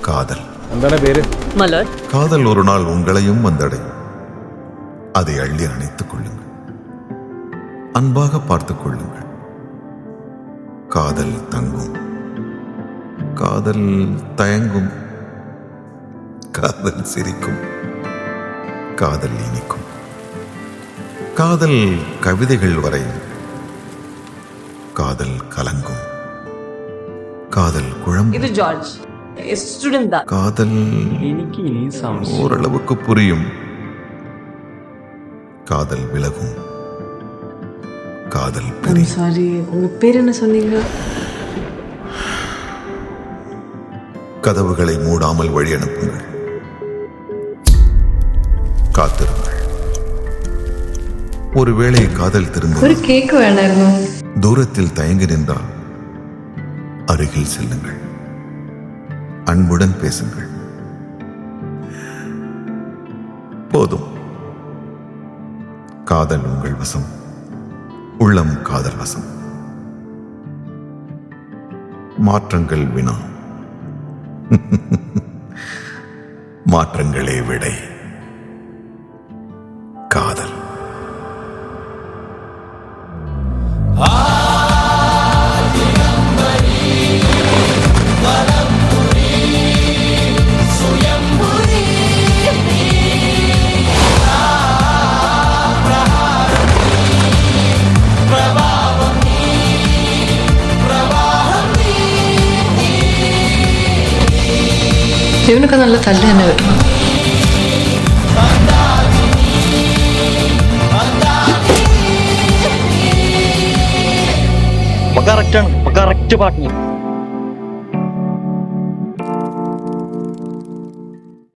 காதல். എന്താണ് പേര്? மலர். காதல் ஒரு நாள் உங்களையும் வந்தடையும். அதை அள்ளி அணைத்துக் கொள்ளுங்கள், அன்பாக பார்த்துக் கொள்ளுங்கள். காதல் தங்கும், காதல் தயங்கும், காதல் சிரிக்கும், காதல் இனிக்கும், காதல் கவிதைகள் வரையும், காதல் கலங்கும், காதல் குழம்பும். இது ஜார்ஜ் ஸ்டூடெண்ட் தான். காதல் എനിക്ക് ഇനിയും സംശയം. ஓரளவுக்கு புரியும், காதல் விலகும், காதல் பிரியும். சாரி, உங்க பேர் என்ன சொன்னீங்க? கதவுகளை மூடாமல் வழி அனுப்புங்கள், காத்திருங்கள். ஒருவேளை காதல் திரும்ப ஒரு கேக் வேணாയിരുന്നു. தூரத்தில் தயங்கி நின்றால் அருகில் செல்லுங்கள், அன்புடன் பேசுங்கள். போதும், காதல் உங்கள் வசம், உள்ளம் காதல் வசம். மாற்றங்கள் வினா, மாற்றங்களே விடை. காதல். ഇവനൊക്കെ നല്ല തല്ല് തന്നെ വരും. കറക്റ്റാണ്, കറക്റ്റ് പാട്ടിന്